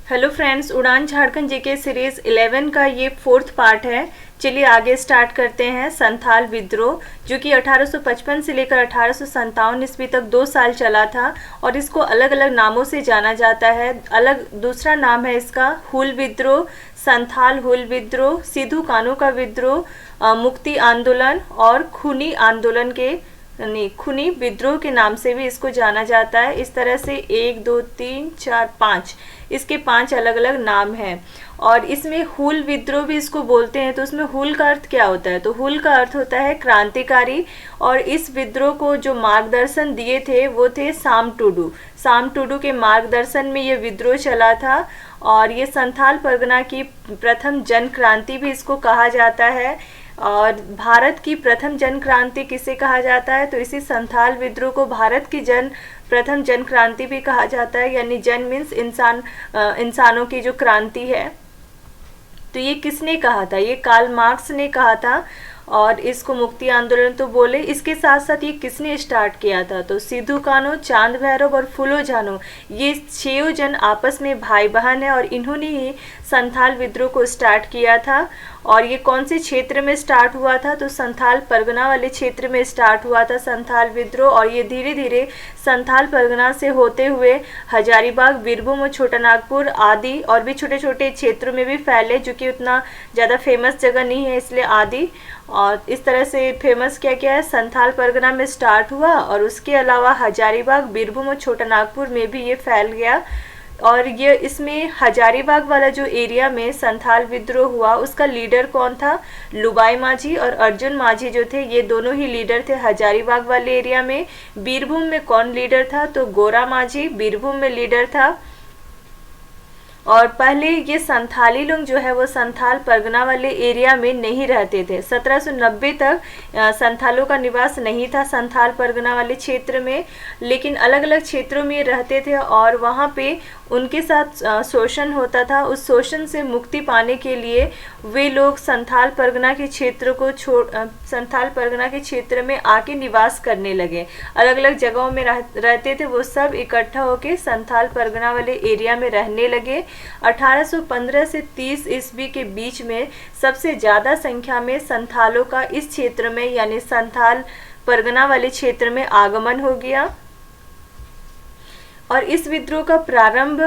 Hello friends, उड़ान Jharkhand GK series 11 का ये 4th पार्ट है। चलिए आगे स्टार्ट करते हैं। संथाल विद्रोह जो कि 1855 से लेकर 1857 ईस्वी तक 2 साल चला था और इसको अलग अलग नामों से जाना जाता है। अलग दूसरा नाम है इसका हुल विद्रोह, संथाल हुल विद्रोह, सिद्धू कान्हू का विद्रोह, मुक्ति आंदोलन और खूनी आंदोलन के नहीं खूनी विद्रोह के नाम से भी इसको जाना जाता है। इस तरह से 1 2 3 4 5 इसके 5 अलग अलग नाम हैं। और इसमें हुल विद्रोह भी इसको बोलते हैं। तो उसमें हुल का अर्थ क्या होता है? तो हुल का अर्थ होता है क्रांतिकारी। और इस विद्रोह को जो मार्गदर्शन दिए थे वो थे साम टुडू के मार्गदर्शन में ये विद्रोह चला था। और ये संथाल परगना की प्रथम जन क्रांति भी इसको कहा जाता है। और भारत की प्रथम जन क्रांति किसे कहा जाता है? तो इसी संथाल विद्रोह को भारत की प्रथम जन क्रांति भी कहा जाता है। यानी जन मीन्स इंसानों की जो क्रांति है। तो ये किसने कहा था? ये कार्ल मार्क्स ने कहा था। और इसको मुक्ति आंदोलन तो बोले। इसके साथ साथ ये किसने स्टार्ट किया था? तो सिद्धू कान्हू, चांद भैरव और फूलो झानो, ये 6 जन आपस में भाई बहन है और इन्होंने ही संथाल विद्रोह को स्टार्ट किया था। और ये कौन से क्षेत्र में स्टार्ट हुआ था? तो संथाल परगना वाले क्षेत्र में स्टार्ट हुआ था संथाल विद्रोह। और ये धीरे धीरे संथाल परगना से होते हुए हजारीबाग, बीरभूम और छोटा नागपुर आदि और भी छोटे छोटे क्षेत्रों में भी फैले, जो कि उतना ज़्यादा फेमस जगह नहीं है इसलिए आदि। और इस तरह से फेमस क्या क्या है? संथाल परगना में स्टार्ट हुआ और उसके अलावा हजारीबाग, बीरभूम और छोटा नागपुर में भी ये फैल गया। और ये इसमें हजारीबाग वाला जो एरिया में संथाल विद्रोह हुआ उसका लीडर कौन था? लुबाई माझी और अर्जुन माझी जो थे ये दोनों ही लीडर थे हजारीबाग वाले एरिया में। बीरभूम में कौन लीडर था? तो गोरा माझी बीरभूम में लीडर था। और पहले ये संथाली लोग जो है वो संथाल परगना वाले एरिया में नहीं रहते थे। 1790 तक संथालों का निवास नहीं था संथाल परगना वाले क्षेत्र में, लेकिन अलग अलग क्षेत्रों में रह थे और वहाँ पे उनके साथ शोषण होता था। उस शोषण से मुक्ति पाने के लिए वे लोग संथाल परगना के क्षेत्र को संथाल परगना के क्षेत्र में आके निवास करने लगे। अलग अलग जगहों में रहते थे, वो सब इकट्ठा होके संथाल परगना वाले एरिया में रहने लगे। 1815 से 30 ईस्वी के बीच में सबसे ज़्यादा संख्या में संथालों का इस क्षेत्र में यानी संथाल परगना वाले क्षेत्र में आगमन हो गया। और इस विद्रोह का प्रारंभ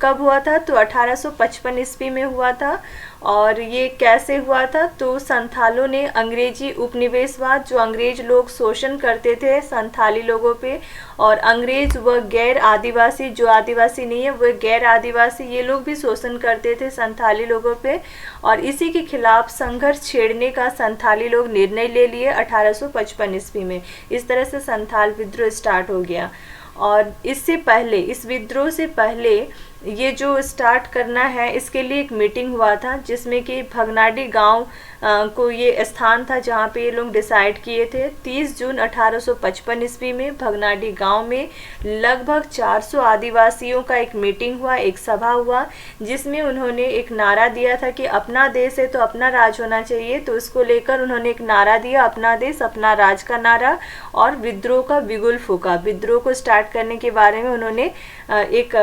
कब हुआ था? तो 1855 ईस्वी में हुआ था। और ये कैसे हुआ था? तो संथालों ने अंग्रेजी उपनिवेशवाद, जो अंग्रेज लोग शोषण करते थे संथाली लोगों पे, और अंग्रेज व गैर आदिवासी, जो आदिवासी नहीं है वह गैर आदिवासी, ये लोग भी शोषण करते थे संथाली लोगों पे। और इसी के खिलाफ संघर्ष छेड़ने का संथाली लोग निर्णय ले लिए 1855 ईस्वी में। इस तरह से संथाल विद्रोह स्टार्ट हो गया। और इससे पहले, इस विद्रोह से पहले ये जो स्टार्ट करना है इसके लिए एक मीटिंग हुआ था, जिसमें कि भगनाडी गांव को ये स्थान था जहाँ पे ये लोग डिसाइड किए थे। 30 जून 1855 ईस्वी में भगनाडी गांव में लगभग 400 आदिवासियों का एक मीटिंग हुआ, एक सभा हुआ, जिसमें उन्होंने एक नारा दिया था कि अपना देश है तो अपना राज होना चाहिए। तो उसको लेकर उन्होंने एक नारा दिया, अपना देश अपना राज का नारा, और विद्रोह का बिगुल फूका। विद्रोह को स्टार्ट करने के बारे में उन्होंने एक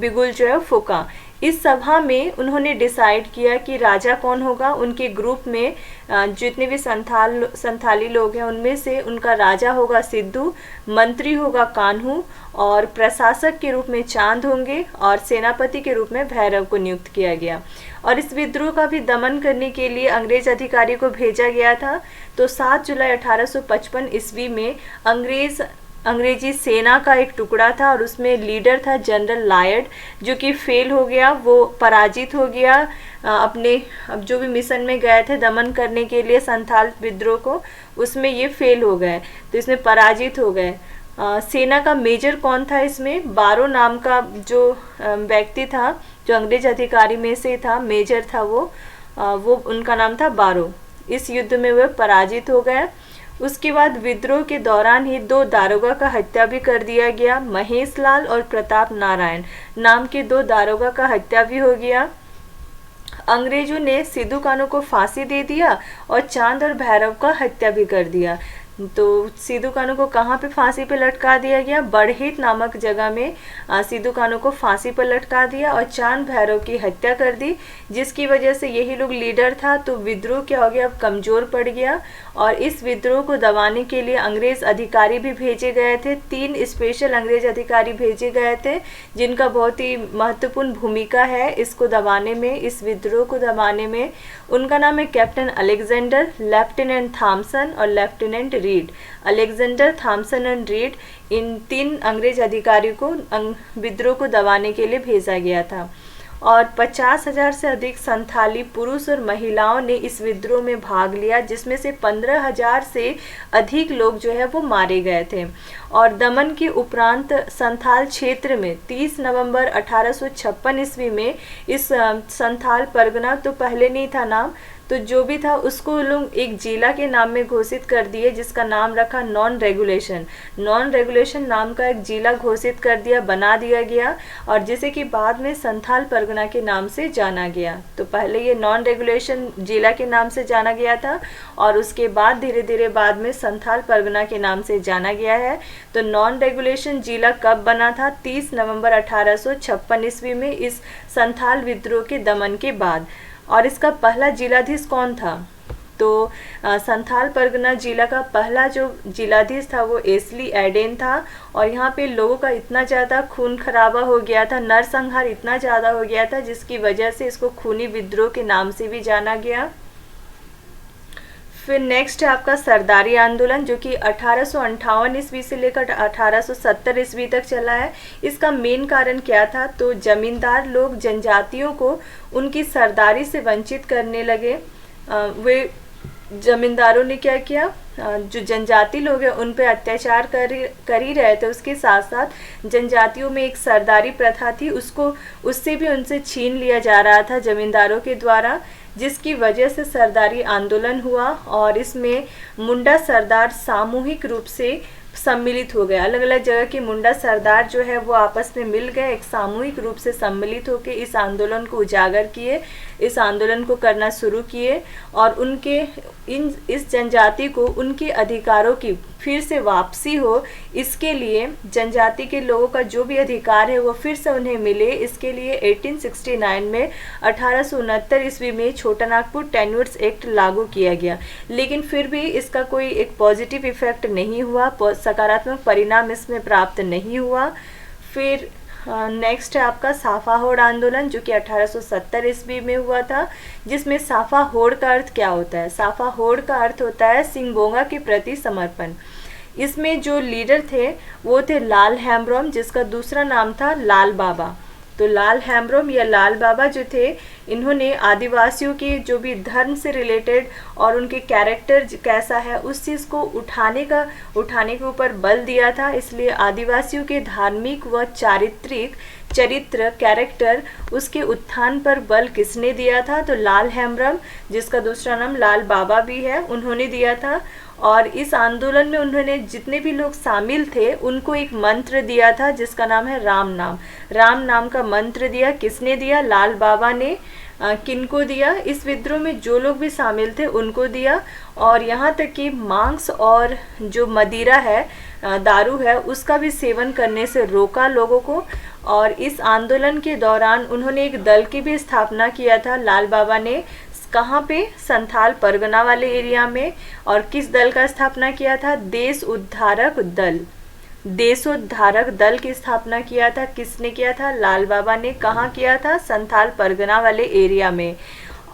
बिगुल जो है फूका। इस सभा में उन्होंने डिसाइड किया कि राजा कौन होगा। उनके ग्रुप में जितने भी संथाली लोग हैं उनमें से उनका राजा होगा सिद्धू, मंत्री होगा कान्हू, और प्रशासक के रूप में चांद होंगे, और सेनापति के रूप में भैरव को नियुक्त किया गया। और इस विद्रोह का भी दमन करने के लिए अंग्रेज अधिकारी को भेजा गया था। तो 7 जुलाई 1855 ईस्वी में अंग्रेजी सेना का एक टुकड़ा था और उसमें लीडर था जनरल लायड, जो कि फेल हो गया, वो पराजित हो गया अपने अब जो भी मिशन में गए थे दमन करने के लिए संथाल विद्रोह को, उसमें ये फेल हो गए, तो इसमें पराजित हो गए। सेना का मेजर कौन था? इसमें बारो नाम का जो व्यक्ति था, जो अंग्रेज अधिकारी में से था, मेजर था वो उनका नाम था बारो। इस युद्ध में वह पराजित हो गए। उसके बाद विद्रोह के दौरान ही 2 दारोगा का हत्या भी कर दिया गया। महेश लाल और प्रताप नारायण नाम के 2 दारोगा का हत्या भी हो गया। अंग्रेजों ने सिद्धू कान्हू को फांसी दे दिया और चांद और भैरव का हत्या भी कर दिया। तो सिद्धू कान्हू को कहाँ पे फांसी पे लटका दिया गया? बड़हित नामक जगह में सिद्धू कान्हू को फांसी पर लटका दिया और चांद भैरव की हत्या कर दी, जिसकी वजह से यही लोग लीडर था। तो विद्रोह क्या हो गया? अब कमजोर पड़ गया और इस विद्रोह को दबाने के लिए अंग्रेज अधिकारी भी भेजे गए थे। 3 स्पेशल अंग्रेज अधिकारी भेजे गए थे जिनका बहुत ही महत्वपूर्ण भूमिका है इसको दबाने में, इस विद्रोह को दबाने में। उनका नाम है कैप्टन अलेक्जेंडर, लेफ्टिनेंट थॉमसन और lieutenant Reid. Alexander, Thomson and Reid, इन 3 अंग्रेज अधिकारियों को विद्रोह को दबाने के लिए भेजा गया था। और 50,000 से अधिक संथाली पुरुष और महिलाओं ने इस विद्रोह में भाग लिया, जिसमें से 15,000 से अधिक लोग जो है वो मारे गए थे। और दमन के उपरांत संथाल क्षेत्र में 30 नवंबर 1856 ईस्वी में इस संथाल परगना, तो पहले नहीं था नाम, तो जो भी था उसको लोग एक जिला के नाम में घोषित कर दिए, जिसका नाम रखा नॉन रेगुलेशन। नॉन रेगुलेशन नाम का एक जिला घोषित कर दिया, बना दिया गया, और जिसे कि बाद में संथाल परगना के नाम से जाना गया। तो पहले ये नॉन रेगुलेशन जिला के नाम से जाना गया था और उसके बाद धीरे धीरे बाद में संथाल परगना के नाम से जाना गया है। तो नॉन रेगुलेशन जिला कब बना था? 30 नवंबर 1856 ईस्वी में, इस संथाल विद्रोह के दमन के बाद। और इसका पहला जिलाधीश कौन था? तो संथाल परगना जिला का पहला जो जिलाधीश था वो एस्ली एडेन था। और यहाँ पे लोगों का इतना ज़्यादा खून खराबा हो गया था, नरसंहार इतना ज़्यादा हो गया था, जिसकी वजह से इसको खूनी विद्रोह के नाम से भी जाना गया। फिर नेक्स्ट है आपका सरदारी आंदोलन, जो कि 1858 ईस्वी से लेकर 1870 ईस्वी तक चला है। इसका मेन कारण क्या था? तो जमींदार लोग जनजातियों को उनकी सरदारी से वंचित करने लगे। वे जमींदारों ने क्या किया? जो जनजाति लोग हैं उन पे अत्याचार कर ही रहे थे, उसके साथ साथ जनजातियों में एक सरदारी प्रथा थी, उससे भी उनसे छीन लिया जा रहा था जमींदारों के द्वारा, जिसकी वजह से सरदारी आंदोलन हुआ। और इसमें मुंडा सरदार सामूहिक रूप से सम्मिलित हो गए। अलग अलग जगह के मुंडा सरदार जो है वो आपस में मिल गए, एक सामूहिक रूप से सम्मिलित होकर इस आंदोलन को उजागर किए, इस आंदोलन को करना शुरू किए और उनके इस जनजाति को उनके अधिकारों की फिर से वापसी हो, इसके लिए जनजाति के लोगों का जो भी अधिकार है वो फिर से उन्हें मिले, इसके लिए 1869 में 1869 ईस्वी में छोटा नागपुर टेन्यूर्स एक्ट लागू किया गया। लेकिन फिर भी इसका कोई एक पॉजिटिव इफेक्ट नहीं हुआ, सकारात्मक परिणाम इसमें प्राप्त नहीं हुआ। फिर नेक्स्ट है आपका साफा होड़ आंदोलन, जो कि 1870 ईस्वी में हुआ था, जिसमें साफा होड़ का अर्थ क्या होता है? साफा होड़ का अर्थ होता है सिंगबोंगा के प्रति समर्पण। इसमें जो लीडर थे वो थे लाल हेम्ब्रोम, जिसका दूसरा नाम था लाल बाबा। तो लाल हेम्ब्रोम या लाल बाबा जो थे, इन्होंने आदिवासियों के जो भी धर्म से रिलेटेड और उनके कैरेक्टर कैसा है उस चीज़ को उठाने के ऊपर बल दिया था। इसलिए आदिवासियों के धार्मिक व चारित्रिक चरित्र कैरेक्टर उसके उत्थान पर बल किसने दिया था? तो लाल हेम्ब्रम, जिसका दूसरा नाम लाल बाबा भी है, उन्होंने दिया था। और इस आंदोलन में उन्होंने जितने भी लोग शामिल थे उनको एक मंत्र दिया था जिसका नाम है राम नाम। राम नाम का मंत्र दिया, किसने दिया? लाल बाबा ने। किनको दिया? इस विद्रोह में जो लोग भी शामिल थे उनको दिया। और यहाँ तक कि मांस और जो मदिरा है, दारू है, उसका भी सेवन करने से रोका लोगों को। और इस आंदोलन के दौरान उन्होंने एक दल की भी स्थापना किया था लाल बाबा ने। कहाँ पे? संथाल परगना वाले एरिया में। और किस दल का स्थापना किया था? देश उद्धारक दल। देशोद्धारक दल की स्थापना किया था। किसने किया था? लाल बाबा ने। कहाँ किया था? संथाल परगना वाले एरिया में।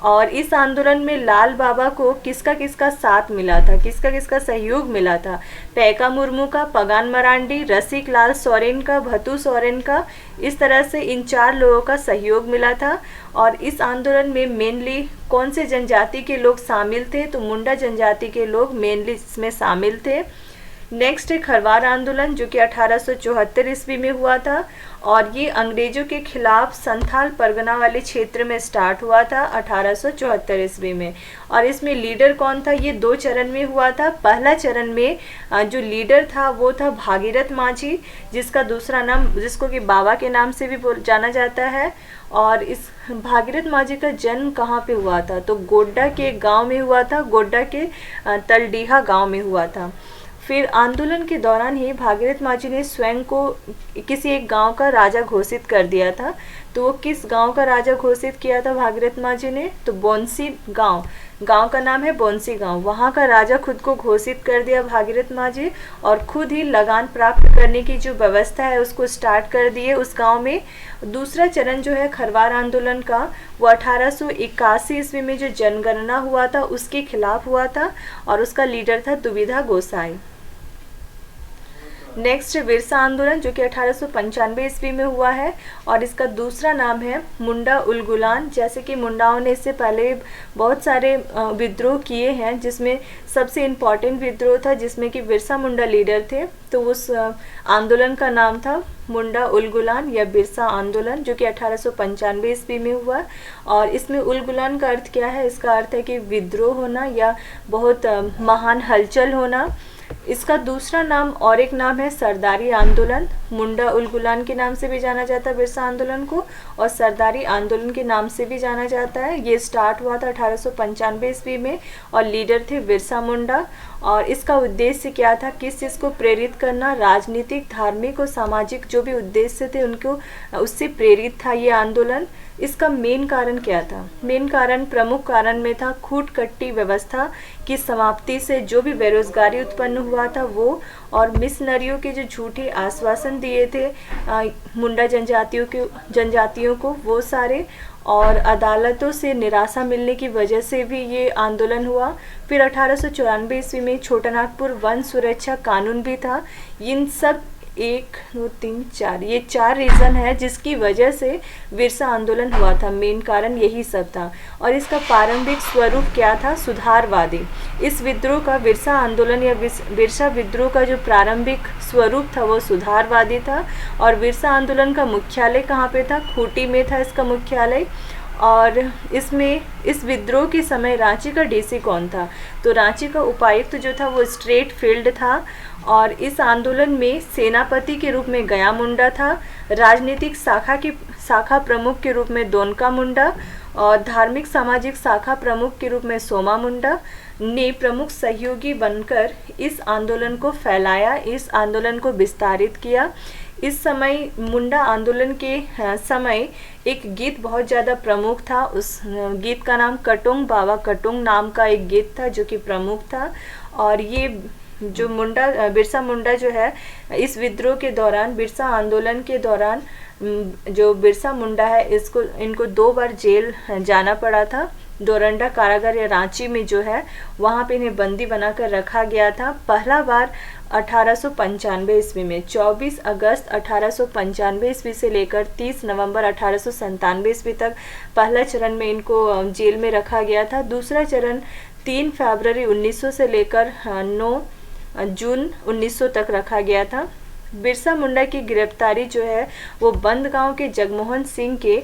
और इस आंदोलन में लाल बाबा को किसका किसका साथ मिला था, किसका किसका सहयोग मिला था? पैका मुर्मू का, पगान मरांडी, रसिक लाल सोरेन का, भतू सोरेन का, इस तरह से इन 4 लोगों का सहयोग मिला था। और इस आंदोलन में मेनली कौन से जनजाति के लोग शामिल थे? तो मुंडा जनजाति के लोग मेनली इसमें शामिल थे। नेक्स्ट है खरवार आंदोलन, जो कि 1874 ईस्वी में हुआ था और ये अंग्रेजों के खिलाफ संथाल परगना वाले क्षेत्र में स्टार्ट हुआ था 1874 ईस्वी में। और इसमें लीडर कौन था, ये 2 चरण में हुआ था। पहला चरण में जो लीडर था वो था भागीरथ माझी, जिसका दूसरा नाम, जिसको कि बाबा के नाम से भी जाना जाता है। और इस भागीरथ माझी का जन्म कहाँ पे हुआ था, तो गोड्डा के गांव में हुआ था, गोड्डा के तलडीहा गांव में हुआ था। फिर आंदोलन के दौरान ही भागीरथ माझी ने स्वयं को किसी एक गांव का राजा घोषित कर दिया था। तो वो किस गांव का राजा घोषित किया था भागीरथ माझी ने, तो बोंसी गांव, गांव का नाम है बोंसी गांव, वहां का राजा खुद को घोषित कर दिया भागीरथ माझी और खुद ही लगान प्राप्त करने की जो व्यवस्था है उसको स्टार्ट कर दिए उस गांव में। दूसरा चरण जो है खरवार आंदोलन का, वो 1881 ईस्वी में जो जनगणना हुआ था उसके खिलाफ हुआ था और उसका लीडर था दुविधा गोसाई। नेक्स्ट बिरसा आंदोलन, जो कि 1895 ईस्वी में हुआ है और इसका दूसरा नाम है मुंडा उलगुलान। जैसे कि मुंडाओं ने इससे पहले बहुत सारे विद्रोह किए हैं, जिसमें सबसे इम्पॉर्टेंट विद्रोह था जिसमें कि बिरसा मुंडा लीडर थे। तो उस आंदोलन का नाम था मुंडा उलगुलान या बिरसा आंदोलन, जो कि 1895 ईस्वी में हुआ। और इसमें उलगुलान का अर्थ क्या है, इसका अर्थ है कि विद्रोह होना या बहुत महान हलचल होना। इसका दूसरा नाम और एक नाम है सरदारी आंदोलन। मुंडा उलगुलान के नाम से भी जाना जाता है बिरसा आंदोलन को और सरदारी आंदोलन के नाम से भी जाना जाता है। ये स्टार्ट हुआ था 1895 ईस्वी में और लीडर थे बिरसा मुंडा। और इसका उद्देश्य क्या था, किस चीज़ को प्रेरित करना, राजनीतिक, धार्मिक और सामाजिक जो भी उद्देश्य थे उनको उससे प्रेरित था ये आंदोलन। इसका मेन कारण क्या था, मेन कारण, प्रमुख कारण में था खूट कट्टी व्यवस्था की समाप्ति से जो भी बेरोजगारी उत्पन्न हुआ था वो, और मिशनरियों के जो झूठे आश्वासन दिए थे मुंडा जनजातियों को वो सारे, और अदालतों से निराशा मिलने की वजह से भी ये आंदोलन हुआ। फिर 1894 ईस्वी में छोटा नागपुर वन सुरक्षा कानून भी था। इन सब 1 2 3 4 ये 4 रीज़न है जिसकी वजह से बिरसा आंदोलन हुआ था। मेन कारण यही सब था। और इसका प्रारंभिक स्वरूप क्या था, सुधारवादी। इस विद्रोह का, बिरसा आंदोलन या बिरसा विद्रोह का जो प्रारंभिक स्वरूप था वो सुधारवादी था। और बिरसा आंदोलन का मुख्यालय कहाँ पे था, खूंटी में था इसका मुख्यालय। और इसमें इस विद्रोह के समय रांची का डीसी कौन था, तो रांची का उपायुक्त जो था वो स्ट्रेट फील्ड था। और इस आंदोलन में सेनापति के रूप में गया मुंडा था, राजनीतिक शाखा प्रमुख के रूप में दोनका मुंडा और धार्मिक सामाजिक शाखा प्रमुख के रूप में सोमा मुंडा ने प्रमुख सहयोगी बनकर इस आंदोलन को फैलाया, इस आंदोलन को विस्तारित किया। इस समय मुंडा आंदोलन के समय एक गीत बहुत ज़्यादा प्रमुख था। उस गीत का नाम कटुंग बाबा कटुंग नाम का एक गीत था जो कि प्रमुख था। और ये जो बिरसा मुंडा जो है, इस विद्रोह के दौरान, बिरसा आंदोलन के दौरान जो बिरसा मुंडा है इनको 2 बार जेल जाना पड़ा था। डोरंडा कारागार या रांची में जो है वहाँ पे इन्हें बंदी बनाकर रखा गया था। पहला बार 1895 ईस्वी में, 24 अगस्त 1895 ईस्वी से लेकर 30 नवंबर 1897 ईस्वी तक पहला चरण में इनको जेल में रखा गया था। दूसरा चरण 3 फरवरी 1900 से लेकर 9 जून 1900 तक रखा गया था। बिरसा मुंडा की गिरफ्तारी जो है वो बंदगांव के जगमोहन सिंह के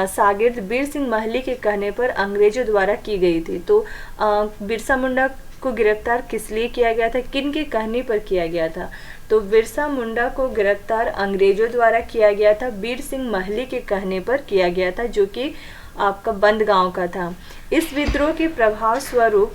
शागिर्द बीर सिंह महली के कहने पर अंग्रेजों द्वारा की गई थी। तो बिरसा मुंडा को गिरफ्तार किस लिए किया गया था, किन के कहने पर किया गया था, तो बिरसा मुंडा को गिरफ्तार अंग्रेजों द्वारा किया गया था, बीर सिंह महली के कहने पर किया गया था, जो कि आपका बंदगांव का था। इस विद्रोह के प्रभाव स्वरूप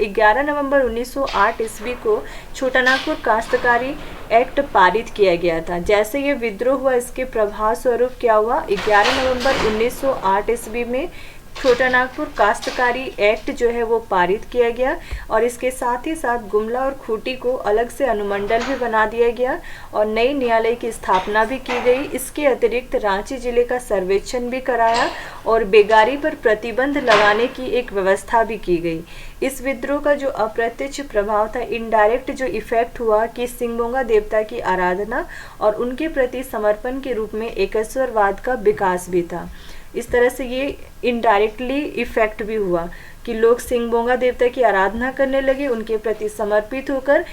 11 नवंबर 1908 ईस्वी को छोटा नागपुर काश्तकारी एक्ट पारित किया गया था। जैसे ये विद्रोह हुआ, इसके प्रभाव स्वरूप क्या हुआ, 11 नवंबर 1908 ईस्वी में छोटा नागपुर काश्तकारी एक्ट जो है वो पारित किया गया। और इसके साथ ही साथ गुमला और खूंटी को अलग से अनुमंडल भी बना दिया गया और नई न्यायालय की स्थापना भी की गई। इसके अतिरिक्त रांची जिले का सर्वेक्षण भी कराया और बेगारी पर प्रतिबंध लगाने की एक व्यवस्था भी की गई। इस विद्रोह का जो अप्रत्यक्ष प्रभाव था, इनडायरेक्ट जो इफेक्ट हुआ कि सिंगबोंगा देवता की आराधना और उनके प्रति समर्पण के रूप में एकेश्वरवाद का विकास भी था। इस तरह से ये इनडायरेक्टली इफेक्ट भी हुआ कि लोग सिंगबोंगा देवता की आराधना करने लगे, उनके प्रति समर्पित होकर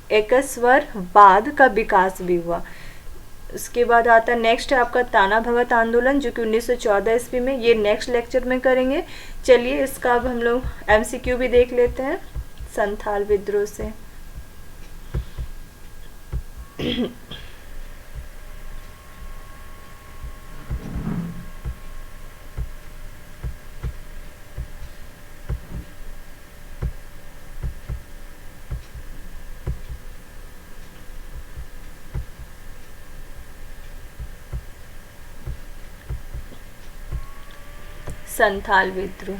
एकस्वर बाद का विकास भी हुआ। उसके बाद आता है नेक्स्ट है आपका ताना भगत आंदोलन, जो कि 1914 ईस्वी में, ये नेक्स्ट लेक्चर में करेंगे। चलिए इसका अब हम लोग MCQ भी देख लेते हैं संथाल विद्रोह से। संथाल विद्रोह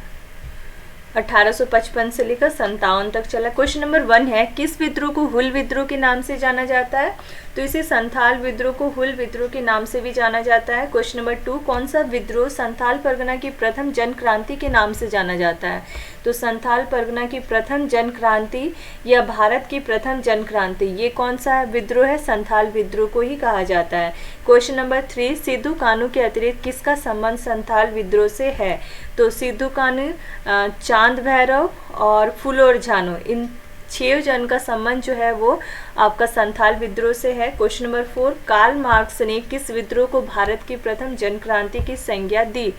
1855 से लेकर 57 तक चला। क्वेश्चन नंबर 1 है, किस विद्रोह को हुल विद्रोह के नाम से जाना जाता है? तो इसे संथाल विद्रोह को हुल विद्रोह के नाम से भी जाना जाता है। क्वेश्चन नंबर 2, कौन सा विद्रोह संथाल परगना की प्रथम जन क्रांति के नाम से जाना जाता है? तो संथाल परगना की प्रथम जन क्रांति या भारत की प्रथम जन क्रांति, ये कौन सा विद्रोह है? संथाल विद्रोह को ही कहा जाता है। क्वेश्चन नंबर 3, सिद्धू कानू के अतिरिक्त किसका संबंध संथाल विद्रोह से है? तो सिद्धू कानू, चांद भैरव और फुलोर झानो, इन 6 जन का संबंध जो है वो आपका संथाल विद्रोह से है। क्वेश्चन नंबर 4, कार्ल मार्क्स ने किस विद्रोह को भारत की प्रथम जन क्रांति की संज्ञा दी?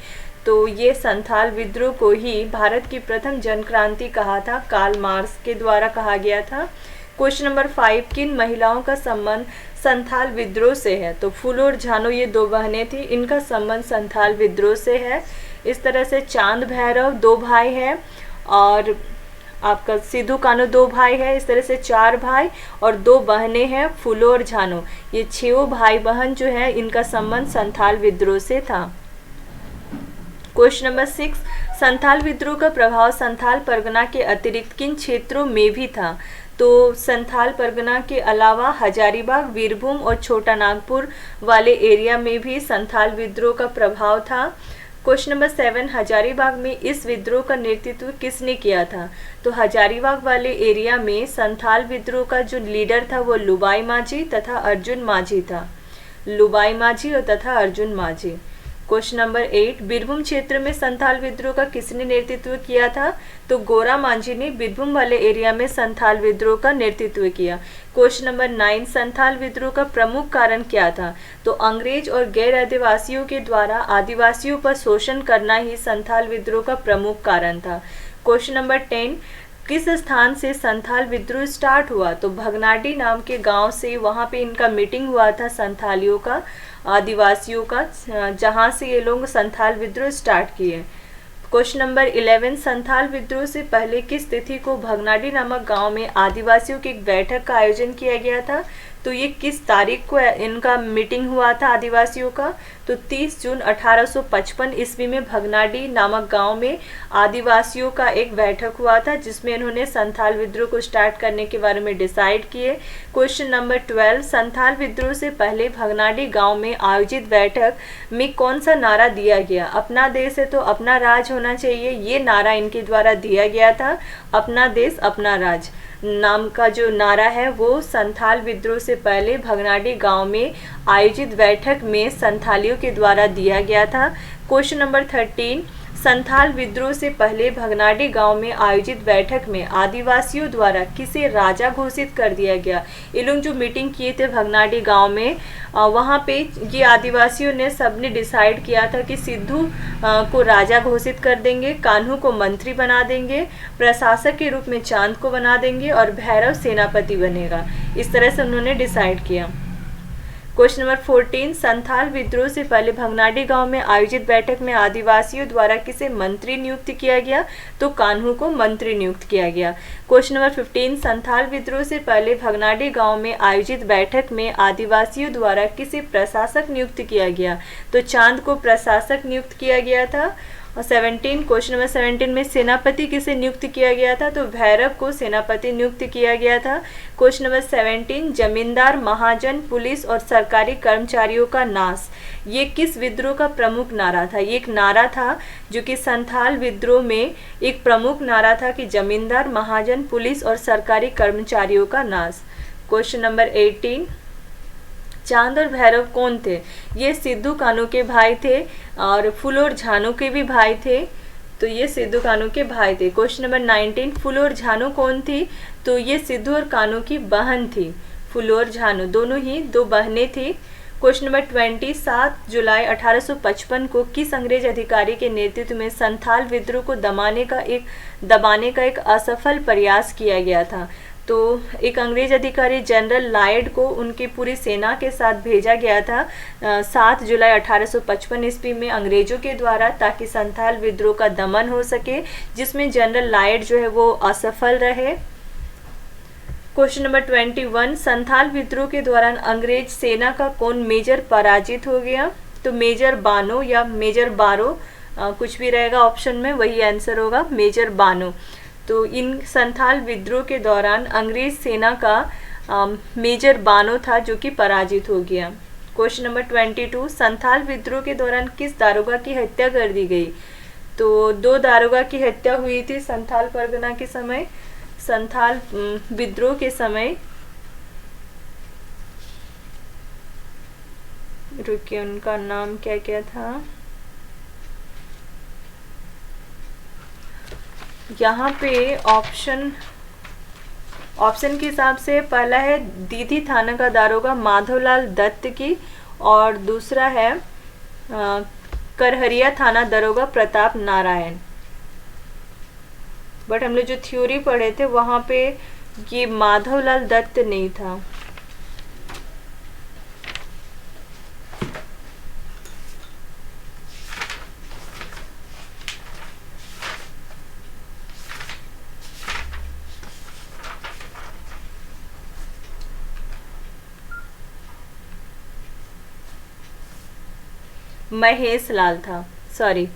तो ये संथाल विद्रोह को ही भारत की प्रथम जन क्रांति कहा था, कार्ल मार्क्स के द्वारा कहा गया था। क्वेश्चन नंबर 5, किन महिलाओं का संबंध संथाल विद्रोह से है? तो फूलो और झानो ये 2 बहनें थी, इनका संबंध संथाल विद्रोह से है। इस तरह से चांद भैरव 2 भाई हैं और आपका सिद्धू कान्हू 2 भाई है। इस तरह से 4 भाई और 2 बहनें हैं, फूलो और झानो। ये 6 भाई बहन जो है इनका संबंध संथाल विद्रोह से था। क्वेश्चन नंबर 6, संथाल विद्रोह का प्रभाव संथाल परगना के अतिरिक्त किन क्षेत्रों में भी था? तो संथाल परगना के अलावा हजारीबाग, वीरभूम और छोटा नागपुर वाले एरिया में भी संथाल विद्रोह का प्रभाव था। क्वेश्चन नंबर 7, हजारीबाग में इस विद्रोह का नेतृत्व किसने किया था? तो हजारीबाग वाले एरिया में संथाल विद्रोह का जो लीडर था वो लुबाई माझी तथा अर्जुन माझी था। लुबाई माझी और तथा अर्जुन माझी। क्वेश्चन नंबर 8, बीरभूम क्षेत्र में संथाल विद्रोह का किसने नेतृत्व किया था? तो गोरा मांझी ने बीरभूम वाले एरिया में संथाल विद्रोह का नेतृत्व किया। क्वेश्चन नंबर 9, संथाल विद्रोह का प्रमुख कारण क्या था? तो अंग्रेज और गैर आदिवासियों के द्वारा आदिवासियों पर शोषण करना ही संथाल विद्रोह का प्रमुख कारण था। क्वेश्चन नंबर 10, किस स्थान से संथाल विद्रोह स्टार्ट हुआ? तो भगनाडी नाम के गांव से, वहां पे इनका मीटिंग हुआ था संथालियों का, आदिवासियों का, जहां से ये लोग संथाल विद्रोह स्टार्ट किए। क्वेश्चन नंबर 11, संथाल विद्रोह से पहले किस तिथि को भगनाडी नामक गांव में आदिवासियों की एक बैठक का आयोजन किया गया था? तो ये किस तारीख को इनका मीटिंग हुआ था आदिवासियों का? तो 30 जून 1855 ईस्वी में भगनाडी नामक गांव में आदिवासियों का एक बैठक हुआ था, जिसमें इन्होंने संथाल विद्रोह को स्टार्ट करने के बारे में डिसाइड किए। क्वेश्चन नंबर 12, संथाल विद्रोह से पहले भगनाडी गांव में आयोजित बैठक में कौन सा नारा दिया गया? अपना देश है तो अपना राज होना चाहिए, ये नारा इनके द्वारा दिया गया था। अपना देश अपना राज नाम का जो नारा है वो संथाल विद्रोह से पहले भगनाडी गांव में आयोजित बैठक में संथालियों के द्वारा दिया गया था। क्वेश्चन नंबर 13, संथाल विद्रोह से पहले भगनाडी गांव में आयोजित बैठक में आदिवासियों द्वारा किसे राजा घोषित कर दिया गया? ये लोग जो मीटिंग किए थे भगनाडी गांव में, वहाँ पे ये आदिवासियों ने सबने डिसाइड किया था कि सिद्धू को राजा घोषित कर देंगे, कान्हू को मंत्री बना देंगे, प्रशासक के रूप में चांद को बना देंगे और भैरव सेनापति बनेगा। इस तरह से उन्होंने डिसाइड किया। क्वेश्चन नंबर 14, संथाल विद्रोह से पहले भगनाडी गांव में आयोजित बैठक में आदिवासियों द्वारा किसे मंत्री नियुक्त किया गया? तो कान्हू को मंत्री नियुक्त किया गया। क्वेश्चन नंबर 15, संथाल विद्रोह से पहले भगनाडी गांव में आयोजित बैठक में आदिवासियों द्वारा किसे प्रशासक नियुक्त किया गया? तो चांद को प्रशासक नियुक्त किया गया था। और 17, क्वेश्चन नंबर 17 में सेनापति किसे नियुक्त किया गया था? तो भैरव को सेनापति नियुक्त किया गया था। क्वेश्चन नंबर 17, जमींदार, महाजन, पुलिस और सरकारी कर्मचारियों का नाश, ये किस विद्रोह का प्रमुख नारा था? ये एक नारा था जो कि संथाल विद्रोह में एक प्रमुख नारा था कि जमींदार, महाजन, पुलिस और सरकारी कर्मचारियों का नाश। क्वेश्चन नंबर 18, चांद और भैरव कौन थे? ये सिद्धू कान्हू के भाई थे और फूलो और झानो के भी भाई थे। तो ये सिद्धू कान्हू के भाई थे। क्वेश्चन नंबर 19, फूलो और झानो कौन थी? तो ये सिद्धू और कान्हू की बहन थी। फूलो और झानो दोनों ही दो बहनें थी। क्वेश्चन नंबर 20, 7 जुलाई 1855 को किस अंग्रेज अधिकारी के नेतृत्व में संथाल विद्रोह को दबाने का एक असफल प्रयास किया गया था? तो एक अंग्रेज अधिकारी जनरल लायड को उनकी पूरी सेना के साथ भेजा गया था 7 जुलाई 1855 ईस्वी में अंग्रेजों के द्वारा, ताकि संथाल विद्रोह का दमन हो सके, जिसमें जनरल लायड जो है वो असफल रहे। क्वेश्चन नंबर 21, संथाल विद्रोह के दौरान अंग्रेज सेना का कौन मेजर पराजित हो गया? तो मेजर बानो या मेजर बारो, कुछ भी रहेगा ऑप्शन में, वही आंसर होगा, मेजर बानो। तो इन संथाल विद्रोह के दौरान अंग्रेज सेना का मेजर बानो था जो कि पराजित हो गया। क्वेश्चन नंबर 22, संथाल विद्रोह के दौरान किस दारोगा की हत्या कर दी गई? तो 2 दारोगा की हत्या हुई थी संथाल परगना के समय, संथाल विद्रोह के समय। रुकिए, उनका नाम क्या क्या था? यहाँ पे ऑप्शन के हिसाब से पहला है दीदी थाना का दारोगा माधवलाल दत्त की, और दूसरा है करहरिया थाना दारोगा प्रताप नारायण। बट हम लोग जो थ्योरी पढ़े थे वहाँ पे ये माधवलाल दत्त नहीं था। महेश लाल था, सॉरी,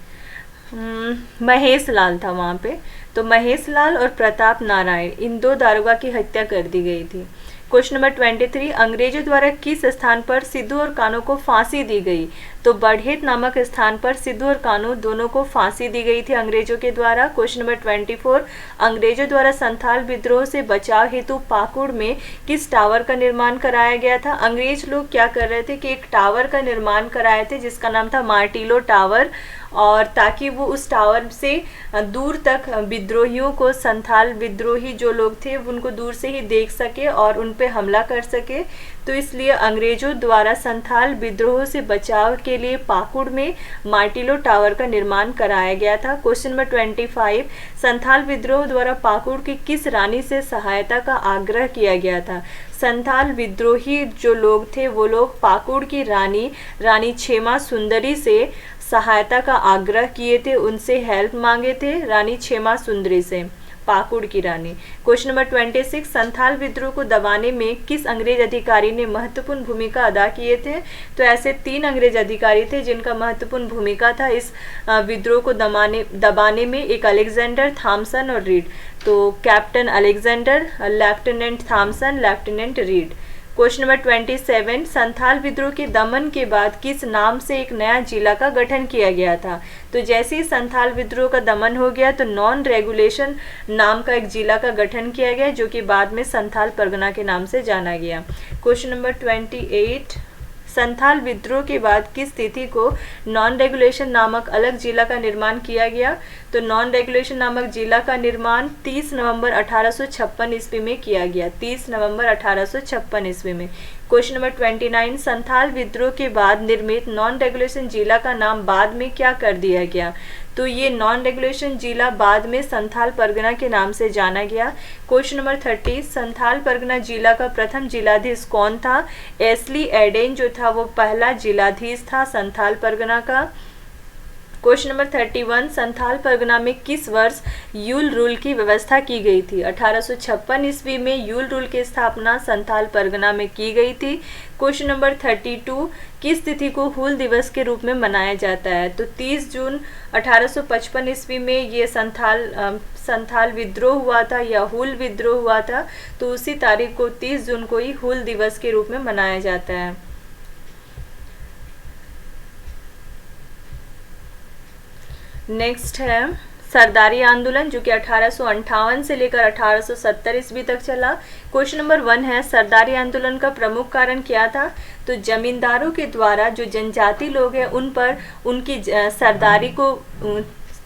महेश लाल था वहाँ पे। तो महेश लाल और प्रताप नारायण, इन 2 दारोगा की हत्या कर दी गई थी। क्वेश्चन नंबर 23, अंग्रेजों द्वारा किस स्थान पर सिद्धू और कान्हू को फांसी दी गई? तो बढ़ेत नामक स्थान पर सिद्धू और कान्हू दोनों को फांसी दी गई थी अंग्रेजों के द्वारा। क्वेश्चन नंबर 24, अंग्रेजों द्वारा संथाल विद्रोह से बचाव हेतु पाकुड़ में किस टावर का निर्माण कराया गया था? अंग्रेज लोग क्या कर रहे थे कि एक टावर का निर्माण कराए थे जिसका नाम था मार्टिलो टावर, और ताकि वो उस टावर से दूर तक विद्रोहियों को, संथाल विद्रोही जो लोग थे उनको दूर से ही देख सके और उन पे हमला कर सके। तो इसलिए अंग्रेजों द्वारा संथाल विद्रोह से बचाव के लिए पाकुड़ में मार्टिलो टावर का निर्माण कराया गया था। क्वेश्चन नंबर 25, संथाल विद्रोह द्वारा पाकुड़ की किस रानी से सहायता का आग्रह किया गया था? संथाल विद्रोही जो लोग थे वो लोग पाकुड़ की रानी क्षेमा सुंदरी से सहायता का आग्रह किए थे, उनसे हेल्प मांगे थे रानी क्षेमा सुंदरी से, पाकुड़ की रानी। क्वेश्चन नंबर 26, संथाल विद्रोह को दबाने में किस अंग्रेज अधिकारी ने महत्वपूर्ण भूमिका अदा किए थे? तो ऐसे 3 अंग्रेज अधिकारी थे जिनका महत्वपूर्ण भूमिका था इस विद्रोह को दबाने में। एक अलेक्जेंडर, थॉमसन और रीड। तो captain Alexander, lieutenant Thomson, lieutenant Reid. Question number 27, Santhal विद्रोह के दमन के बाद किस नाम से एक नया जिला का गठन किया गया था? तो जैसे ही संथाल विद्रोह का दमन हो गया तो नॉन रेगुलेशन नाम का एक जिला का गठन किया गया जो कि बाद में संथाल परगना के नाम से जाना गया। क्वेश्चन नंबर 28, संथाल विद्रोह के बाद किस तिथि को नॉन रेगुलेशन नामक अलग जिला का निर्माण किया गया? तो नॉन रेगुलेशन नामक जिला का निर्माण 30 नवंबर 1856 ईस्वी में किया गया, 30 नवंबर 1856 ईस्वी में। क्वेश्चन नंबर 29, संथाल विद्रोह के बाद निर्मित नॉन रेगुलेशन जिला का नाम बाद में क्या कर दिया गया? तो ये नॉन रेगुलेशन जिला बाद में संथाल परगना के नाम से जाना गया। क्वेश्चन नंबर 30, संथाल परगना जिला का प्रथम जिलाधीश कौन था? एस्ली एडेन जो था वो पहला जिलाधीश था संथाल परगना का। क्वेश्चन नंबर 31, संथाल परगना में किस वर्ष यूल रूल की व्यवस्था की गई थी? 1856 ईस्वी में यूल रूल की स्थापना संथाल परगना में की गई थी। क्वेश्चन नंबर 32, किस तिथि को हूल दिवस के रूप में मनाया जाता है? तो 30 जून 1855 ईस्वी में ये संथाल विद्रोह हुआ था या हूल विद्रोह हुआ था, तो उसी तारीख को 30 जून को ही हूल दिवस के रूप में मनाया जाता है। नेक्स्ट है सरदारी आंदोलन जो कि 1858 से लेकर 1870 ईस्वी तक चला। क्वेश्चन नंबर 1 है सरदारी आंदोलन का प्रमुख कारण क्या था? तो जमींदारों के द्वारा जो जनजाति लोग हैं उन पर उनकी सरदारी को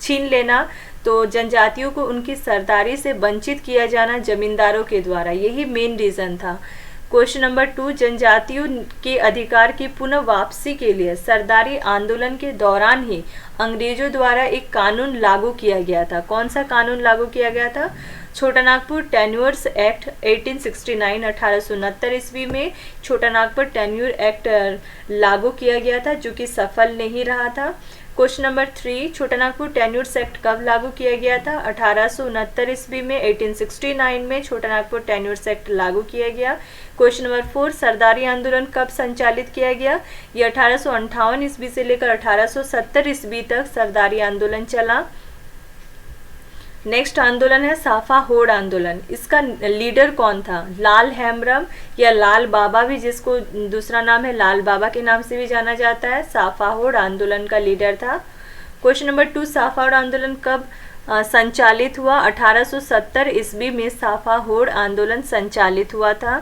छीन लेना, तो जनजातियों को उनकी सरदारी से वंचित किया जाना जमींदारों के द्वारा, यही मेन रीज़न था। क्वेश्चन नंबर 2, जनजातियों के अधिकार की पुनः वापसी के लिए सरदारी आंदोलन के दौरान ही अंग्रेजों द्वारा एक कानून लागू किया गया था। कौन सा कानून लागू किया गया था? छोटा नागपुर टेन्योर्स एक्ट 1869 1869 ईस्वी में छोटा नागपुर टेन्योर एक्ट लागू किया गया था, जो कि सफल नहीं रहा था। क्वेश्चन नंबर 3, छोटा नागपुर टेन्योर्स एक्ट कब लागू किया गया था? 1869 ईस्वी में 1869 में छोटा नागपुर टेन्योर्स एक्ट लागू किया गया। क्वेश्चन नंबर 4, सरदारी आंदोलन कब संचालित किया गया? ये 1858 ईस्वी से लेकर 1870 ईस्वी तक सरदारी आंदोलन चला। नेक्स्ट आंदोलन है साफा होड़ आंदोलन। इसका लीडर कौन था? लाल हेम्ब्रम या लाल बाबा भी, जिसको दूसरा नाम है लाल बाबा के नाम से भी जाना जाता है, साफा होड़ आंदोलन का लीडर था। क्वेश्चन नंबर 2, साफा होड़ आंदोलन कब संचालित हुआ? 1870 ईस्वी में साफा होड़ आंदोलन संचालित हुआ था।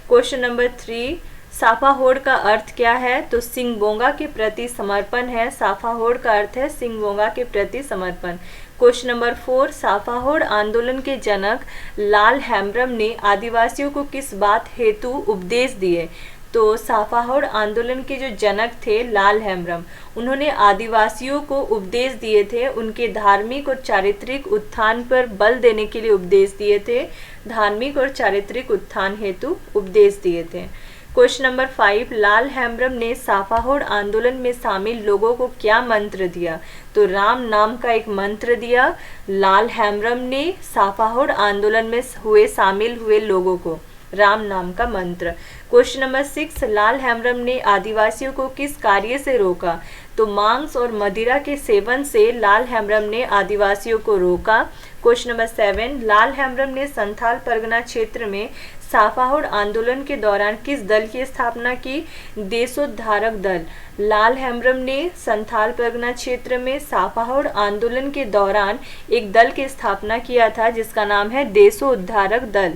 क्वेश्चन नंबर 3, साफा होड़ का अर्थ क्या है? तो सिंगबोंगा के प्रति समर्पण है। साफा होड़ का अर्थ है सिंगबोंगा के प्रति समर्पण। क्वेश्चन नंबर 4, साफा होड़ आंदोलन के जनक लाल हेम्ब्रम ने आदिवासियों को किस बात हेतु उपदेश दिए? तो साफा होड़ आंदोलन के जो जनक थे लाल हेम्ब्रम, उन्होंने आदिवासियों को उपदेश दिए थे, उनके धार्मिक और चारित्रिक उत्थान पर बल देने के लिए उपदेश दिए थे, धार्मिक और चारित्रिक उत्थान हेतु उपदेश दिए थे। क्वेश्चन नंबर 5, लाल हेम्ब्रम ने साफा होड़ आंदोलन में शामिल लोगों को क्या मंत्र दिया? तो राम नाम का एक मंत्र दिया लाल हेम्ब्रम ने साफा होड़ आंदोलन में शामिल हुए लोगों को, राम नाम का मंत्र। क्वेश्चन नंबर 6, लाल हेम्ब्रम ने आदिवासियों को किस कार्य से रोका? तो मांस और मदिरा के सेवन से लाल हेम्ब्रम ने आदिवासियों को रोका। क्वेश्चन नंबर 7, लाल हेम्ब्रम ने संथाल परगना क्षेत्र में साफा होड़ आंदोलन के दौरान किस दल की स्थापना की? देशोद्धारक दल। लाल हेम्ब्रम ने संथाल परगना क्षेत्र में साफा होड़ आंदोलन के दौरान एक दल की स्थापना किया था, जिसका नाम है देशोद्धारक दल।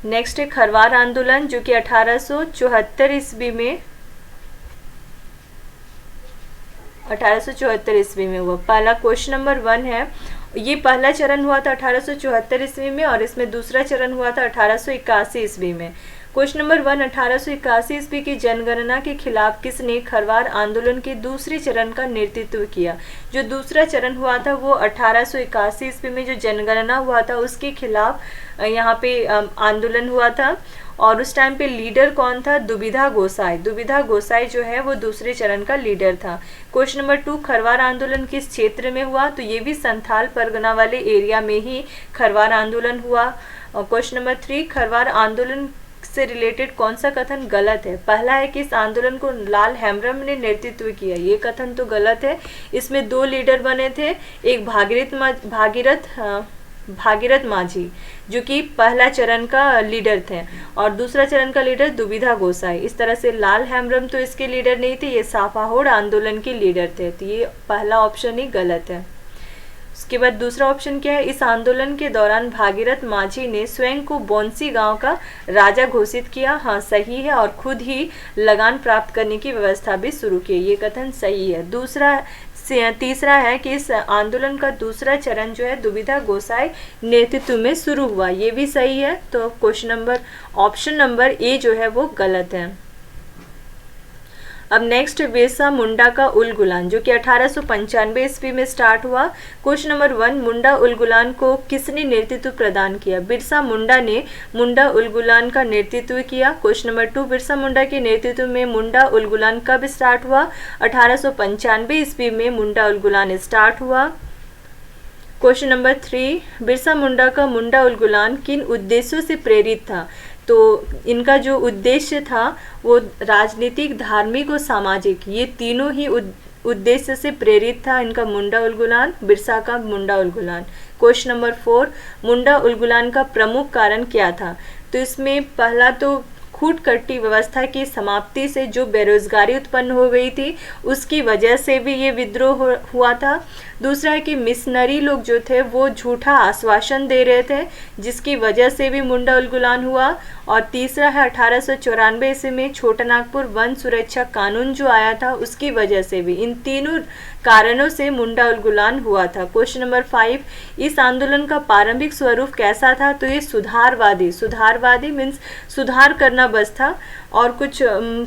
नेक्स्ट है खरवार आंदोलन, जो कि 1874 ईस्वी में 1874 ईस्वी में हुआ। पहला क्वेश्चन नंबर 1 है, ये पहला चरण हुआ था 1874 ईस्वी में और इसमें दूसरा चरण हुआ था 1881 ईस्वी में। क्वेश्चन नंबर 1, 1881 ईस्वी की जनगणना के खिलाफ किसने खरवार आंदोलन के दूसरे चरण का नेतृत्व किया? जो दूसरा चरण हुआ था वो 1881 ईस्वी में जो जनगणना हुआ था उसके खिलाफ यहाँ पे आंदोलन हुआ था, और उस टाइम पे लीडर कौन था? दुबिधा गोसाई। दुबिधा गोसाई जो है वो दूसरे चरण का लीडर था। क्वेश्चन नंबर 2, खरवार आंदोलन किस क्षेत्र में हुआ? तो ये भी संथाल परगना वाले एरिया में ही खरवार आंदोलन हुआ। और क्वेश्चन नंबर 3, खरवार आंदोलन से रिलेटेड कौन सा कथन गलत है? पहला है कि इस आंदोलन को लाल हेम्ब्रम ने नेतृत्व किया, ये कथन तो गलत है। इसमें 2 लीडर बने थे, एक भागीरथ माझी जो कि पहला चरण का लीडर थे, और दूसरा चरण का लीडर दुबिधा गोसाई। इस तरह से लाल हेम्ब्रम तो इसके लीडर नहीं थे, ये साफा होड़ आंदोलन के लीडर थे, तो ये पहला ऑप्शन ही गलत है। उसके बाद दूसरा ऑप्शन क्या है? इस आंदोलन के दौरान भागीरथ माझी ने स्वयं को बोंसी गांव का राजा घोषित किया। हाँ, सही है, और खुद ही लगान प्राप्त करने की व्यवस्था भी शुरू की, ये कथन सही है। तीसरा है कि इस आंदोलन का दूसरा चरण जो है दुबिधा गोसाई नेतृत्व में शुरू हुआ, ये भी सही है। तो ऑप्शन नंबर ए जो है वो गलत है। अब नेक्स्ट, बिरसा मुंडा का उलगुलान, जो कि 1895 ईस्वी में स्टार्ट हुआ। क्वेश्चन नंबर 1, मुंडा उलगुलान को किसने नेतृत्व प्रदान किया? बिरसा मुंडा ने मुंडा उलगुलान का नेतृत्व किया। क्वेश्चन नंबर 2, बिरसा मुंडा के नेतृत्व में मुंडा उलगुलान कब स्टार्ट हुआ? 1895 ईस्वी में मुंडा उलगुलान स्टार्ट हुआ। क्वेश्चन नंबर 3, बिरसा मुंडा का मुंडा उलगुलान किन उद्देश्यों से प्रेरित था? तो इनका जो उद्देश्य था वो राजनीतिक, धार्मिक और सामाजिक, ये तीनों ही उद्देश्य से प्रेरित था इनका मुंडा उलगुलान, बिरसा का मुंडा उलगुलान। क्वेश्चन नंबर 4, मुंडा उलगुलान का प्रमुख कारण क्या था? तो इसमें पहला तो फूट व्यवस्था की समाप्ति से जो बेरोजगारी उत्पन्न हो गई थी उसकी वजह से भी ये विद्रोह हुआ था। दूसरा है कि मिशनरी लोग जो थे वो झूठा आश्वासन दे रहे थे जिसकी वजह से भी मुंडा उलगुलान हुआ। और तीसरा है 1894 ईस्वी में छोटा नागपुर वन सुरक्षा कानून जो आया था उसकी वजह से भी, इन तीनों कारणों से मुंडा उलगुलान हुआ था। क्वेश्चन नंबर 5, इस आंदोलन का प्रारंभिक स्वरूप कैसा था? तो ये सुधारवादी मीन्स सुधार करना बस था, और कुछ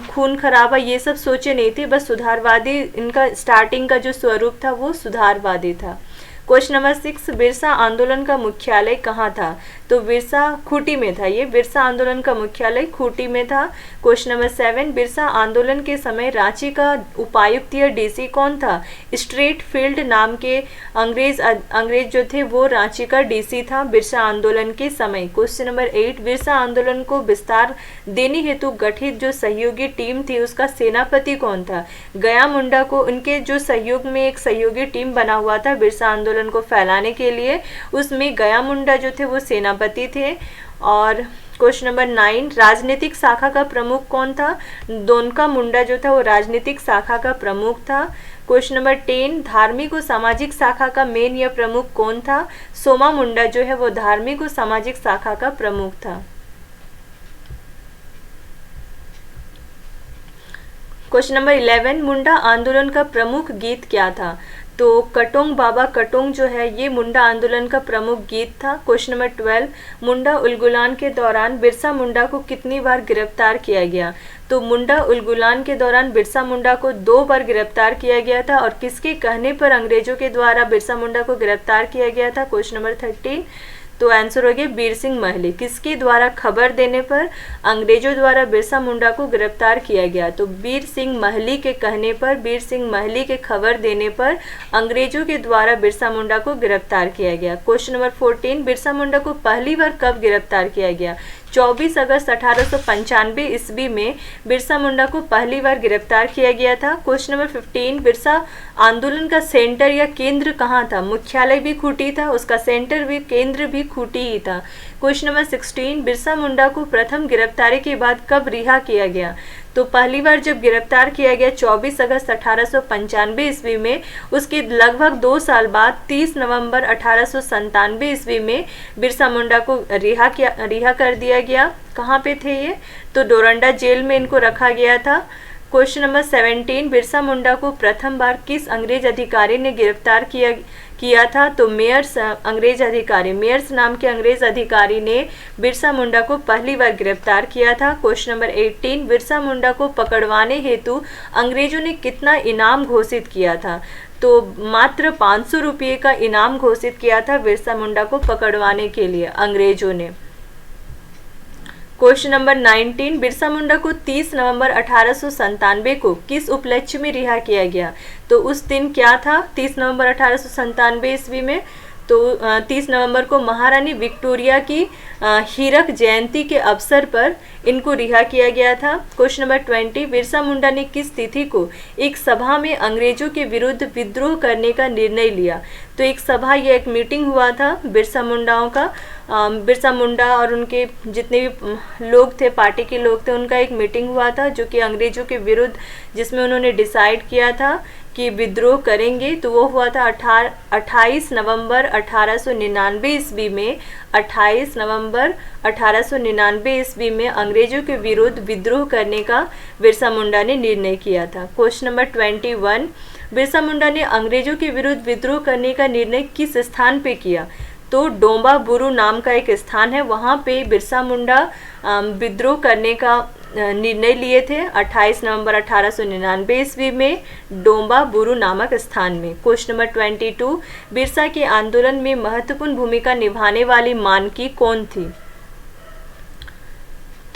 खून खराबा ये सब सोचे नहीं थे, बस सुधारवादी इनका स्टार्टिंग का जो स्वरूप था वो सुधारवादी था। क्वेश्चन नंबर 6, बिरसा आंदोलन का मुख्यालय कहाँ था? तो बिरसा खूंटी में था। ये बिरसा आंदोलन का मुख्यालय खूंटी में था। क्वेश्चन नंबर 7, बिरसा आंदोलन के समय रांची का उपायुक्त या डीसी कौन था? स्ट्रेटफील्ड नाम के अंग्रेज जो थे वो रांची का डीसी था बिरसा आंदोलन के समय। क्वेश्चन नंबर 8, बिरसा आंदोलन को विस्तार देने हेतु गठित जो सहयोगी टीम थी उसका सेनापति कौन था? गया मुंडा को उनके जो सहयोग में एक सहयोगी टीम बना हुआ था बिरसा आंदोलन को फैलाने के लिए, उसमें गया मुंडा जो थे वो सेनापति थे। और क्वेश्चन नंबर 9, राजनीतिक शाखा का प्रमुख कौन था? दोनका मुंडा जो था वो राजनीतिक शाखा का प्रमुख था। क्वेश्चन नंबर 10, धार्मिक और सामाजिक शाखा का मेन या प्रमुख कौन था? सोमा मुंडा जो है वो धार्मिक और सामाजिक शाखा का प्रमुख था। क्वेश्चन नंबर 11, मुंडा आंदोलन का प्रमुख गीत क्या था? तो कटोंग बाबा कटोंग जो है ये मुंडा आंदोलन का प्रमुख गीत था। क्वेश्चन नंबर 12, मुंडा उलगुलान के दौरान बिरसा मुंडा को कितनी बार गिरफ्तार किया गया? तो मुंडा उलगुलान के दौरान बिरसा मुंडा को 2 बार गिरफ्तार किया गया था। और किसके कहने पर अंग्रेजों के द्वारा बिरसा मुंडा को गिरफ्तार किया गया था? क्वेश्चन नंबर 13, तो आंसर हो गया बीर सिंह महली। किसके द्वारा खबर देने पर अंग्रेजों द्वारा बिरसा मुंडा को गिरफ्तार किया गया? तो बीर सिंह महली के कहने पर, बीर सिंह महली के खबर देने पर अंग्रेजों के द्वारा बिरसा मुंडा को गिरफ्तार किया गया। क्वेश्चन नंबर 14, बिरसा मुंडा को पहली बार कब गिरफ्तार किया गया? 24 अगस्त 1895 ईस्वी में बिरसा मुंडा को पहली बार गिरफ्तार किया गया था। क्वेश्चन नंबर 15, बिरसा आंदोलन का सेंटर या केंद्र कहाँ था? मुख्यालय भी खूंटी था, उसका सेंटर भी, केंद्र भी खूंटी ही था। क्वेश्चन नंबर 16, बिरसा मुंडा को प्रथम गिरफ्तारी के बाद कब रिहा किया गया? तो पहली बार जब गिरफ्तार किया गया 24 अगस्त 1895 ईस्वी में, उसके लगभग 2 साल बाद 30 नवंबर 1897 ईस्वी में बिरसा मुंडा को रिहा कर दिया गया। कहाँ पे थे ये? तो डोरंडा जेल में इनको रखा गया था। क्वेश्चन नंबर 17, बिरसा मुंडा को प्रथम बार किस अंग्रेज अधिकारी ने गिरफ्तार किया था? तो मेयर्स नाम के अंग्रेज अधिकारी ने बिरसा मुंडा को पहली बार गिरफ्तार किया था। क्वेश्चन नंबर 18, बिरसा मुंडा को पकड़वाने हेतु अंग्रेजों ने कितना इनाम घोषित किया था? तो मात्र 500 रुपये का इनाम घोषित किया था बिरसा मुंडा को पकड़वाने के लिए अंग्रेजों ने। क्वेश्चन नंबर 19, बिरसा मुंडा को 30 नवंबर 1897 को किस उपलक्ष्य में रिहा किया गया? तो उस दिन क्या था 30 नवंबर 1897 ईस्वी में? तो 30 नवंबर को महारानी विक्टोरिया की हीरक जयंती के अवसर पर इनको रिहा किया गया था। क्वेश्चन नंबर 20, बिरसा मुंडा ने किस तिथि को एक सभा में अंग्रेजों के विरुद्ध विद्रोह करने का निर्णय लिया? तो एक सभा या एक मीटिंग हुआ था बिरसा मुंडाओं का, बिरसा मुंडा और उनके जितने भी लोग थे, पार्टी के लोग थे, उनका एक मीटिंग हुआ था जो कि अंग्रेजों के विरुद्ध, जिसमें उन्होंने डिसाइड किया था कि विद्रोह करेंगे। तो वो हुआ था 28 नवंबर 1899 ईस्वी में। 28 नवंबर 1899 ईस्वी में अंग्रेजों के विरुद्ध विद्रोह करने का बिरसा मुंडा ने निर्णय किया था। क्वेश्चन नंबर 21, बिरसा मुंडा ने अंग्रेजों के विरुद्ध विद्रोह करने का निर्णय किस स्थान पे किया? तो डोंबा बुरू नाम का एक स्थान है, वहाँ पे बिरसा मुंडा विद्रोह करने का निर्णय लिए थे 28 नवंबर 1899 ईस्वी में डोंबा बुरू नामक स्थान में। क्वेश्चन नंबर 22, बिरसा के आंदोलन में महत्वपूर्ण भूमिका निभाने वाली मानकी कौन थी?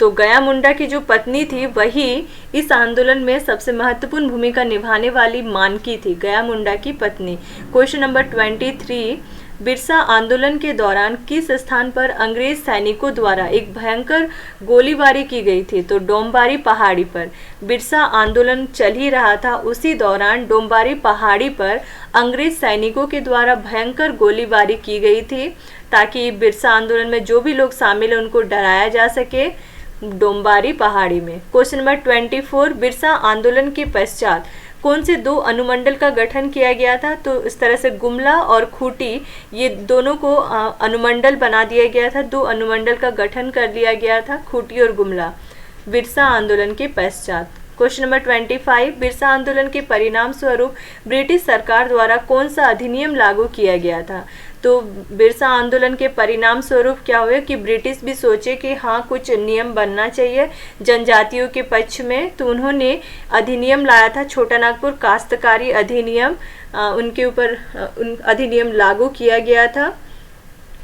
तो गया मुंडा की जो पत्नी थी वही इस आंदोलन में सबसे महत्वपूर्ण भूमिका निभाने वाली मानकी थी, गया मुंडा की पत्नी। क्वेश्चन नंबर 23, बिरसा आंदोलन के दौरान किस स्थान पर अंग्रेज सैनिकों द्वारा एक भयंकर गोलीबारी की गई थी? तो डोंबारी पहाड़ी पर। बिरसा आंदोलन चल ही रहा था, उसी दौरान डोंबारी पहाड़ी पर अंग्रेज सैनिकों के द्वारा भयंकर गोलीबारी की गई थी ताकि बिरसा आंदोलन में जो भी लोग शामिल हैं उनको डराया जा सके। डोम्बारी पहाड़ी में। क्वेश्चन नंबर 24, बिरसा आंदोलन के पश्चात कौन से दो अनुमंडल का गठन किया गया था? तो इस तरह से गुमला और खूंटी, ये दोनों को अनुमंडल बना दिया गया था, दो अनुमंडल का गठन कर लिया गया था, खूंटी और गुमला, बिरसा आंदोलन के पश्चात। क्वेश्चन नंबर 25, बिरसा आंदोलन के परिणाम स्वरूप ब्रिटिश सरकार द्वारा कौन सा अधिनियम लागू किया गया था? तो बिरसा आंदोलन के परिणाम स्वरूप क्या हुआ कि ब्रिटिश भी सोचे कि हाँ कुछ नियम बनना चाहिए जनजातियों के पक्ष में, तो उन्होंने अधिनियम लाया था छोटा नागपुर काश्तकारी अधिनियम। उनके ऊपर अधिनियम लागू किया गया था,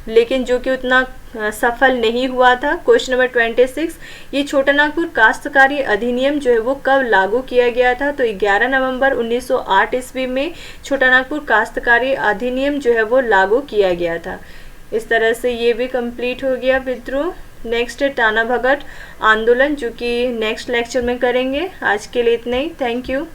लेकिन जो कि उतना सफल नहीं हुआ था। क्वेश्चन नंबर 26, ये छोटा नागपुर काश्तकारी अधिनियम जो है वो कब लागू किया गया था? तो 11 नवंबर 1908 ईस्वी में छोटा नागपुर काश्तकारी अधिनियम जो है वो लागू किया गया था। इस तरह से ये भी कंप्लीट हो गया विद्रोह। नेक्स्ट है टाना भगत आंदोलन, जो कि नेक्स्ट लेक्चर में करेंगे। आज के लिए इतना ही। Thank you.